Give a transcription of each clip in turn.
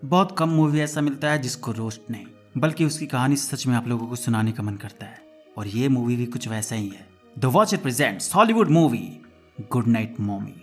बहुत कम मूवी ऐसा मिलता है जिसको रोस्ट नहीं, बल्कि उसकी कहानी सच में आप लोगों को सुनाने का मन करता है। और ये मूवी भी कुछ वैसा ही है। The watcher presents Hollywood movie good night mommy.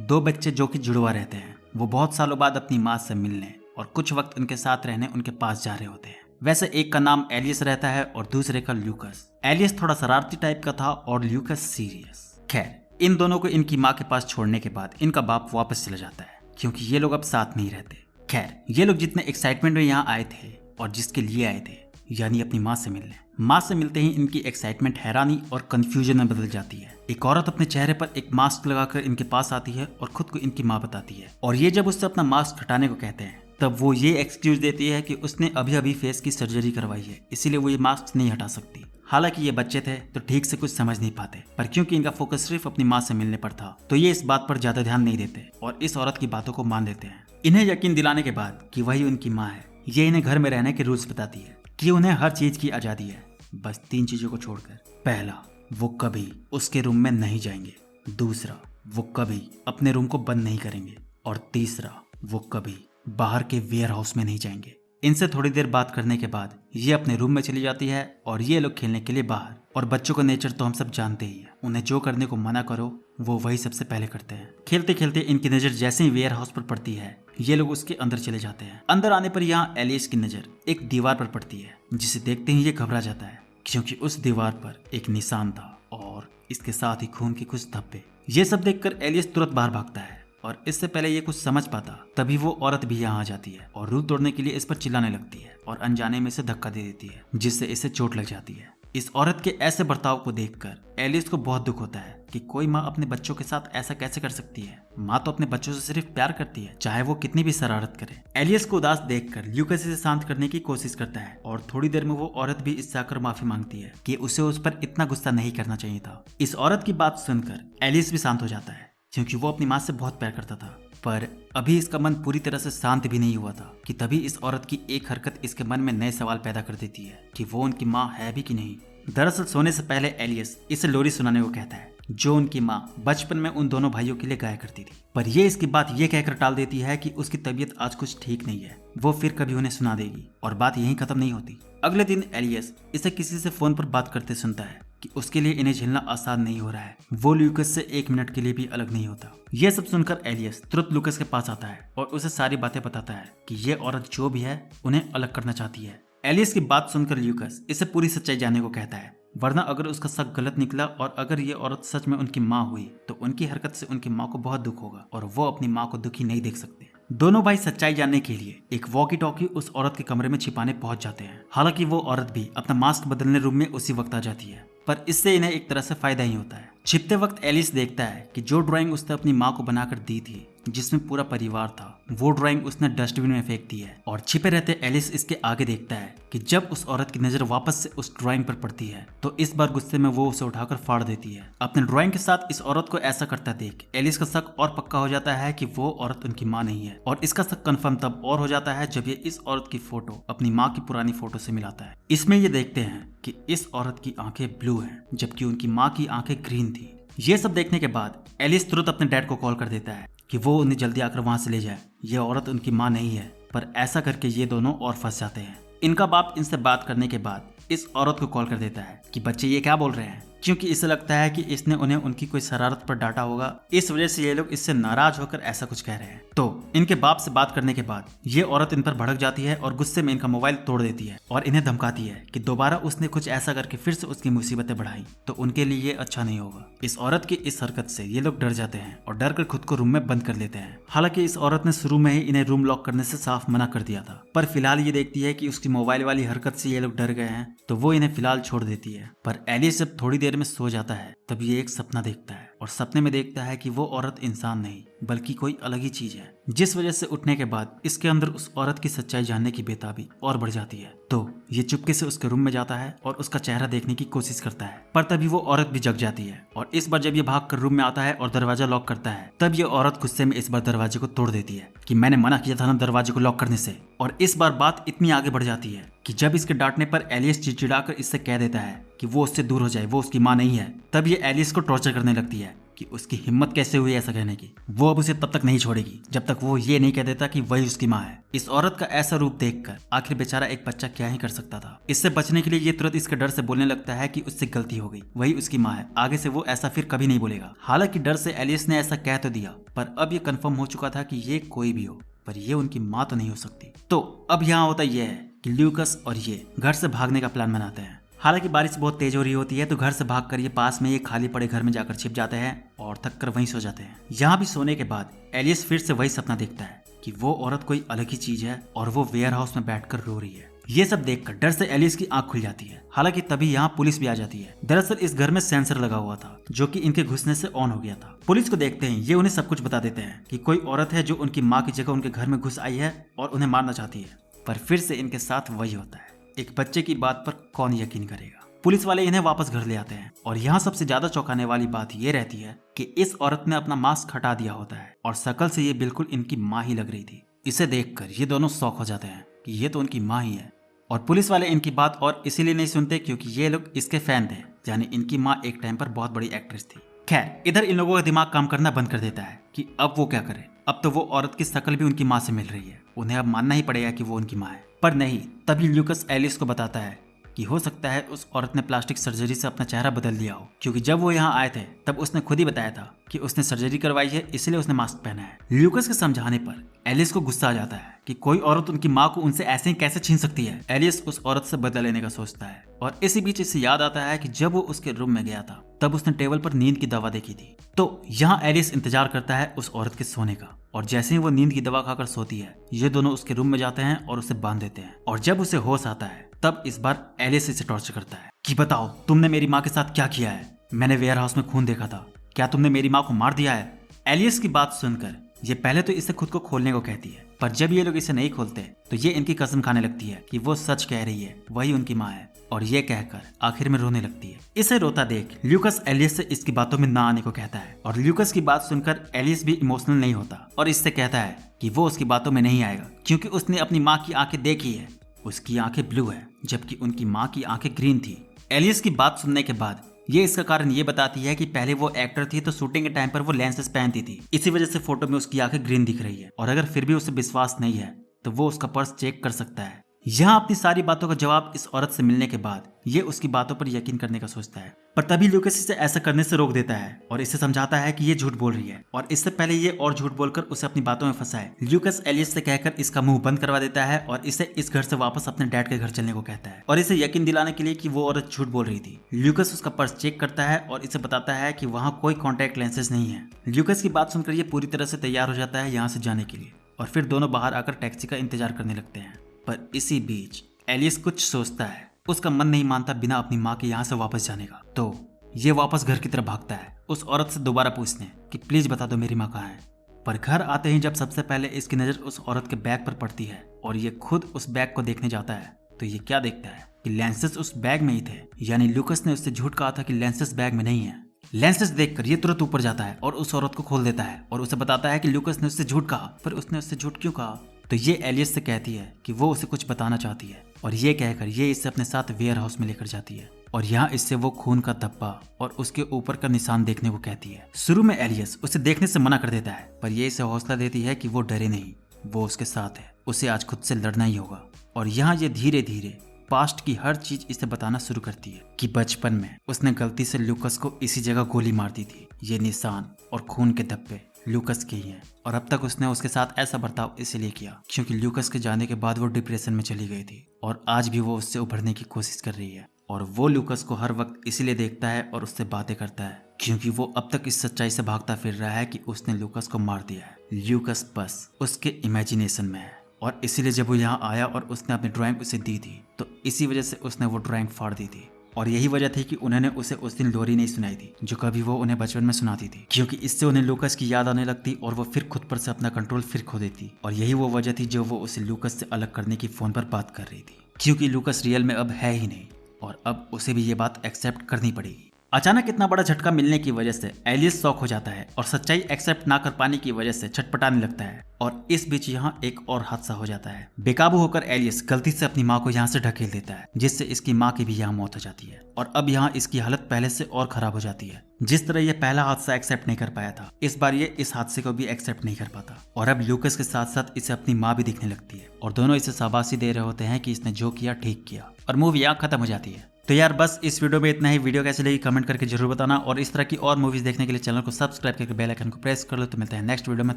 दो बच्चे जो कि जुड़वा रहते हैं, वो बहुत सालों बाद अपनी माँ से मिलने और कुछ वक्त उनके साथ रहने उनके पास जा रहे होते हैं। वैसे एक का नाम एलियस रहता है और दूसरे का ल्यूकस। एलियस थोड़ा शरारती टाइप का था और ल्यूकस सीरियस। खैर, इन दोनों को इनकी माँ के पास छोड़ने के बाद इनका बाप वापस चला जाता है, क्योंकि ये लोग अब साथ में ही रहते। खैर, ये लोग जितने एक्साइटमेंट में यहाँ आए थे और जिसके लिए आए थे, यानी अपनी माँ से मिलने, माँ से मिलते ही इनकी एक्साइटमेंट हैरानी और कंफ्यूजन में बदल जाती है। एक औरत अपने चेहरे पर एक मास्क लगाकर इनके पास आती है और खुद को इनकी माँ बताती है। और ये जब उससे अपना मास्क हटाने को कहते हैं, तब वो ये एक्सक्यूज देती है कि उसने अभी अभी फेस की सर्जरी करवाई है, इसीलिए वो ये मास्क नहीं हटा सकती। हालांकि ये बच्चे थे तो ठीक से कुछ समझ नहीं पाते, पर क्योंकि इनका फोकस सिर्फ अपनी माँ से मिलने पर था, तो ये इस बात पर ज्यादा ध्यान नहीं देते और इस औरत की बातों को मान लेते हैं। इन्हें यकीन दिलाने के बाद कि वही उनकी माँ है, ये इन्हें घर में रहने के रूल्स बताती है कि उन्हें हर चीज की आजादी है, बस 3 चीजों को छोड़कर। पहला, वो कभी उसके रूम में नहीं जाएंगे। दूसरा, वो कभी अपने रूम को बंद नहीं करेंगे। और तीसरा, वो कभी बाहर के वेयर हाउस में नहीं जाएंगे। इनसे थोड़ी देर बात करने के बाद ये अपने रूम में चली जाती है और ये लोग खेलने के लिए बाहर। और बच्चों का नेचर तो हम सब जानते ही हैं, उन्हें जो करने को मना करो वो वही सबसे पहले करते हैं। खेलते खेलते इनकी नजर जैसे ही वेयर हाउस पर पड़ती है, ये लोग उसके अंदर चले जाते हैं। अंदर आने पर यहाँ एलियस की नजर एक दीवार पर पड़ती है, जिसे देखते ही ये घबरा जाता है, क्योंकि उस दीवार पर एक निशान था और इसके साथ ही खून के कुछ धब्बे। ये सब देखकर एलियस तुरंत बाहर भागता है और इससे पहले ये कुछ समझ पाता, तभी वो औरत भी यहाँ आ जाती है और रूल तोड़ने के लिए इस पर चिल्लाने लगती है और अनजाने में इसे धक्का दे देती है, जिससे इसे चोट लग जाती है। इस औरत के ऐसे बर्ताव को देखकर एलियस को बहुत दुख होता है कि कोई माँ अपने बच्चों के साथ ऐसा कैसे कर सकती है। माँ तो अपने बच्चों से सिर्फ प्यार करती है, चाहे वो कितनी भी शरारत करे। एलियस को उदास देखकर ल्यूकस इसे शांत करने की कोशिश करता है और थोड़ी देर में वो औरत भी इससे आकर माफी मांगती है कि उसे उस पर इतना गुस्सा नहीं करना चाहिए था। इस औरत की बात सुनकर एलियस भी शांत हो जाता है, क्योंकि वो अपनी माँ से बहुत प्यार करता था। पर अभी इसका मन पूरी तरह से शांत भी नहीं हुआ था कि तभी इस औरत की एक हरकत इसके मन में नए सवाल पैदा कर देती है कि वो उनकी माँ है भी कि नहीं। दरअसल सोने से पहले एलियस इसे लोरी सुनाने को कहता है, जो उनकी माँ बचपन में उन दोनों भाइयों के लिए गाया करती थी। पर ये इसकी बात ये कहकर टाल देती है कि उसकी तबीयत आज कुछ ठीक नहीं है, वो फिर कभी उन्हें सुना देगी। और बात यहीं खत्म नहीं होती। अगले दिन एलियस इसे किसी से फोन पर बात करते सुनता है कि उसके लिए इन्हें झेलना आसान नहीं हो रहा है। वो ल्यूकस से 1 मिनट के लिए भी अलग नहीं होता। ये सब सुनकर एलियस तुरंत लूकस के पास आता है और उसे सारी बातें बताता है कि ये औरत जो भी है उन्हें अलग करना चाहती है। एलियस की बात सुनकर ल्यूकस इसे पूरी सच्चाई जानने को कहता है, वरना अगर उसका शक गलत निकला और अगर ये औरत सच में उनकी माँ हुई तो उनकी हरकत से उनकी माँ को बहुत दुख होगा और वो अपनी माँ को दुखी नहीं देख सकते। दोनों भाई सच्चाई जानने के लिए एक वॉकी टॉकी उस औरत के कमरे में छिपाने पहुंच जाते हैं। हालांकि वो औरत भी अपना मास्क बदलने रूम में उसी वक्त आ जाती है, पर इससे इन्हें एक तरह से फायदा ही होता है। छिपते वक्त एलिस देखता है कि जो ड्राइंग उसने अपनी माँ को बनाकर दी थी, जिसमें पूरा परिवार था, वो ड्राइंग उसने डस्टबिन में फेंक दी है। और छिपे रहते एलिस इसके आगे देखता है कि जब उस औरत की नजर वापस से उस ड्राइंग पर पड़ती है तो इस बार गुस्से में वो उसे उठाकर फाड़ देती है। अपने ड्राइंग के साथ इस औरत को ऐसा करता देख एलिस का शक और पक्का हो जाता है कि वो औरत उनकी माँ नहीं है। और इसका शक कंफर्म तब और हो जाता है जब ये इस औरत की फोटो अपनी माँ की पुरानी फोटो से मिलाता है। इसमें ये देखते हैं कि इस औरत की आंखें ब्लू हैं, जबकि उनकी माँ की आंखें ग्रीन थी। ये सब देखने के बाद एलिस तुरंत अपने डैड को कॉल कर देता है कि वो उन्हें जल्दी आकर वहां से ले जाए। ये औरत उनकी माँ नहीं है। पर ऐसा करके ये दोनों और फंस जाते हैं। इनका बाप इनसे बात करने के बाद इस औरत को कॉल कर देता है कि बच्चे ये क्या बोल रहे हैं, क्योंकि इसे लगता है कि इसने उन्हें उनकी कोई शरारत पर डांटा होगा, इस वजह से ये लोग इससे नाराज होकर ऐसा कुछ कह रहे हैं। तो इनके बाप से बात करने के बाद ये औरत इन पर भड़क जाती है और गुस्से में इनका मोबाइल तोड़ देती है और इन्हें धमकाती है कि दोबारा उसने कुछ ऐसा करके फिर से उसकी मुसीबतें बढ़ाई तो उनके लिए ये अच्छा नहीं होगा। इस औरत की इस हरकत से ये लोग डर जाते हैं और डर कर खुद को रूम में बंद कर लेते हैं। हालांकि इस औरत ने शुरू में ही इन्हें रूम लॉक करने से साफ मना कर दिया था, पर फिलहाल ये देखती है कि उसकी मोबाइल वाली हरकत से ये लोग डर गए हैं तो वो इन्हें फिलहाल छोड़ देती है। पर एलिस जब थोड़ी देर में सो जाता है तब ये एक सपना देखता है और सपने में देखता है कि वो औरत इंसान नहीं बल्कि कोई अलग ही चीज है, जिस वजह से उठने के बाद इसके अंदर उस औरत की सच्चाई जानने की बेताबी और बढ़ जाती है। तो ये चुपके से उसके रूम में जाता है और उसका चेहरा देखने की कोशिश करता है, पर तभी वो औरत भी जग जाती है और इस बार जब ये भाग कर रूम में आता है और दरवाजा लॉक करता है तब ये औरत गुस्से में इस बार दरवाजे को तोड़ देती है कि मैंने मना किया था ना दरवाजे को लॉक करने से। और इस बार बात इतनी आगे बढ़ जाती है कि जब इसके डांटने पर एलिस चिड़चिड़ाकर इससे कह देता है कि वो उससे दूर हो जाए, वो उसकी माँ नहीं है, तब ये एलिस को टॉर्चर करने लगती है कि उसकी हिम्मत कैसे हुई ऐसा कहने की। वो अब उसे तब तक नहीं छोड़ेगी जब तक वो ये नहीं कह देता कि वही उसकी माँ है। इस औरत का ऐसा रूप देखकर आखिर बेचारा एक बच्चा क्या ही कर सकता था। इससे बचने के लिए ये तुरंत इसके डर से बोलने लगता है कि उससे गलती हो गई, वही उसकी माँ है, आगे से वो ऐसा फिर कभी नहीं बोलेगा। हालांकि डर से एलिस ने ऐसा कह तो दिया, पर अब ये कंफर्म हो चुका था कि ये कोई भी हो, पर ये उनकी माँ तो नहीं हो सकती। तो अब यहाँ होता यह है कि ल्यूकस और ये घर से भागने का प्लान बनाते हैं। हालांकि बारिश बहुत तेज हो रही होती है, तो घर से भागकर ये पास में ये खाली पड़े घर में जाकर छिप जाते हैं और थक कर वहीं सो जाते हैं। यहाँ भी सोने के बाद एलियस फिर से वही सपना देखता है कि वो औरत कोई अलग ही चीज है और वो वेयर हाउस में बैठकर रो रही है। ये सब देखकर डर से एलियस की आंख खुल जाती है। हालांकि तभी यहाँ पुलिस भी आ जाती है। दरअसल इस घर में सेंसर लगा हुआ था जो कि इनके घुसने से ऑन हो गया था। पुलिस को देखते ही ये उन्हें सब कुछ बता देते हैं कि कोई औरत है जो उनकी माँ की जगह उनके घर में घुस आई है और उन्हें मारना चाहती है। पर फिर से इनके साथ वही होता है, एक बच्चे की बात पर कौन यकीन करेगा। पुलिस वाले इन्हें वापस घर ले आते हैं और यहाँ सबसे ज्यादा चौंकाने वाली बात ये रहती है कि इस औरत ने अपना मास्क हटा दिया होता है और शक्ल से ये बिल्कुल इनकी माँ ही लग रही थी। इसे देखकर ये दोनों शॉक हो जाते हैं कि ये तो उनकी माँ ही है। और पुलिस वाले इनकी बात और इसीलिए नहीं सुनते क्योंकि ये लोग इसके फैन थे, यानी इनकी माँ एक टाइम पर बहुत बड़ी एक्ट्रेस थी। खैर, इधर इन लोगों का दिमाग काम करना बंद कर देता है कि अब वो क्या करे। अब तो वो औरत की शक्ल भी उनकी माँ से मिल रही है, उन्हें अब मानना ही पड़ेगा कि वो उनकी माँ है। पर नहीं, तभी ल्यूकस एलिस को बताता है कि हो सकता है उस औरत ने प्लास्टिक सर्जरी से अपना चेहरा बदल दिया हो, क्योंकि जब वो यहाँ आए थे तब उसने खुद ही बताया था कि उसने सर्जरी करवाई है, इसलिए उसने मास्क पहना है। ल्यूकस के समझाने पर एलिस को गुस्सा आ जाता है कि कोई औरत उनकी माँ को उनसे ऐसे ही कैसे छीन सकती है। एलिस उस औरत से बदला लेने का सोचता है और इसी बीच इसे याद आता है कि जब वो उसके रूम में गया था तब उसने टेबल पर नींद की दवा देखी थी। तो यहाँ एलिस इंतजार करता है उस औरत के सोने का, और जैसे ही वो नींद की दवा खाकर सोती है ये दोनों उसके रूम में जाते हैं और उसे बांध देते हैं। और जब उसे होश आता है तब इस बार एलिस इसे टॉर्चर करता है कि बताओ तुमने मेरी माँ के साथ क्या किया है। मैंने वेयर हाउस में खून देखा था, क्या तुमने मेरी माँ को मार दिया है। एलिस की बात सुनकर ये पहले तो इसे खुद को खोलने को कहती है, पर जब ये लोग इसे नहीं खोलते तो ये इनकी कसम खाने लगती है कि वो सच कह रही है, वही उनकी माँ है, और ये कहकर आखिर में रोने लगती है। इसे रोता देख ल्यूकस एलिस से इसकी बातों में ना आने को कहता है, और ल्यूकस की बात सुनकर एलिस भी इमोशनल नहीं होता और इससे कहता है कि वो उसकी बातों में नहीं आएगा क्योंकि उसने अपनी माँ की आंखें देखी है। उसकी आंखें ब्लू है जबकि उनकी माँ की आंखें ग्रीन थी। एलिस की बात सुनने के बाद ये इसका कारण ये बताती है कि पहले वो एक्टर थी तो शूटिंग के टाइम पर वो लेंसेज पहनती थी, इसी वजह से फोटो में उसकी आंखें ग्रीन दिख रही है। और अगर फिर भी उसे विश्वास नहीं है तो वो उसका पर्स चेक कर सकता है। यहाँ अपनी सारी बातों का जवाब इस औरत से मिलने के बाद ये उसकी बातों पर यकीन करने का सोचता है, पर तभी ल्यूकस इसे ऐसा करने से रोक देता है और इसे समझाता है कि ये झूठ बोल रही है और इससे पहले ये और झूठ बोलकर उसे अपनी बातों में फंसाए। ल्यूकस एलिस से कहकर इसका मुंह बंद करवा देता है और इसे इस घर से वापस अपने डैड के घर चलने को कहता है और इसे यकीन दिलाने के लिए कि वो औरत झूठ बोल रही थी। ल्यूकस उसका पर्स चेक करता है और इसे बताता है कि वहाँ कोई कॉन्टैक्ट लेंसेज नहीं है। ल्यूकस की बात सुनकर ये पूरी तरह से तैयार हो जाता है यहाँ से जाने के लिए और फिर दोनों बाहर आकर टैक्सी का इंतजार करने लगते हैं। पर इसी बीच एलिस कुछ सोचता है, उसका मन नहीं मानता बिना अपनी माँ के यहाँ से वापस जाने का, तो ये वापस घर की तरफ भागता है उस औरत से दोबारा पूछने कि प्लीज बता दो मेरी माँ कहाँ है। पर घर आते ही जब सबसे पहले इसकी नजर उस औरत के बैग पर पड़ती है और ये खुद उस बैग को देखने जाता है तो ये क्या देखता है कि लेंसेज उस बैग में ही थे, यानी ल्यूकस ने उससे झूठ कहा था कि लेंसेज बैग में नहीं है। लेंसेज देखकर ये तुरंत ऊपर जाता है और उस औरत को खोल देता है और उसे बताता है कि ल्यूकस ने उससे झूठ कहा, पर उसने उससे झूठ क्यों कहा। तो ये एलिस से कहती है कि वो उसे कुछ बताना चाहती है और ये कहकर ये इसे अपने साथ वेयर हाउस में लेकर जाती है और यहाँ इससे वो खून का धब्बा और उसके ऊपर का निशान देखने को कहती है। शुरू में एलिस उसे देखने से मना कर देता है, पर ये इसे हौसला देती है कि वो डरे नहीं, वो उसके साथ है, उसे आज खुद से लड़ना ही होगा। और यहाँ ये धीरे धीरे पास्ट की हर चीज इसे बताना शुरू करती है कि बचपन में उसने गलती से ल्यूकस को इसी जगह गोली मार दी थी। ये निशान और खून के धब्बे ल्यूकस के ही हैं और अब तक उसने उसके साथ ऐसा बर्ताव इसलिए किया क्योंकि ल्यूकस के जाने के बाद वो डिप्रेशन में चली गई थी और आज भी वो उससे उभरने की कोशिश कर रही है। और वो ल्यूकस को हर वक्त इसलिए देखता है और उससे बातें करता है क्योंकि वो अब तक इस सच्चाई से भागता फिर रहा है कि उसने ल्यूकस को मार दिया है। ल्यूकस बस उसके इमेजिनेशन में है और इसीलिए जब वो यहाँ आया और उसने अपनी ड्राइंग उसे दी थी तो इसी वजह से उसने वो ड्राइंग फाड़ दी थी। और यही वजह थी कि उन्होंने उसे उस दिन लोरी नहीं सुनाई थी जो कभी वो उन्हें बचपन में सुनाती थी, क्योंकि इससे उन्हें लूकस की याद आने लगती और वो फिर खुद पर से अपना कंट्रोल फिर खो देती। और यही वो वजह थी जो वो उसे लूकस से अलग करने की फोन पर बात कर रही थी, क्योंकि लूकस रियल में अब है ही नहीं और अब उसे भी ये बात एक्सेप्ट करनी पड़ेगी। अचानक इतना बड़ा झटका मिलने की वजह से एलियस शॉक हो जाता है और सच्चाई एक्सेप्ट ना कर पाने की वजह से छटपटाने लगता है। और इस बीच यहाँ एक और हादसा हो जाता है। बेकाबू होकर एलियस गलती से अपनी माँ को यहाँ से ढकेल देता है, जिससे इसकी माँ की भी यहाँ मौत हो जाती है। और अब यहाँ इसकी हालत पहले से और खराब हो जाती है। जिस तरह ये पहला हादसा एक्सेप्ट नहीं कर पाया था, इस बार ये इस हादसे को भी एक्सेप्ट नहीं कर पाता। और अब ल्यूकस के साथ साथ इसे अपनी माँ भी दिखने लगती है और दोनों इसे शाबाशी दे रहे होते हैं कि इसने जो किया ठीक किया। और मूवी यहाँ खत्म हो जाती है। तो यार बस इस वीडियो में इतना ही। वीडियो कैसी लगी कमेंट करके जरूर बताना, और इस तरह की और मूवीज देखने के लिए चैनल को सब्सक्राइब करके बेल आइकन को प्रेस कर लो। तो मिलते हैं नेक्स्ट वीडियो में,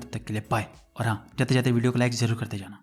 तब तक के लिए बाय। और हाँ, जाते जाते वीडियो को लाइक जरूर करते जाना।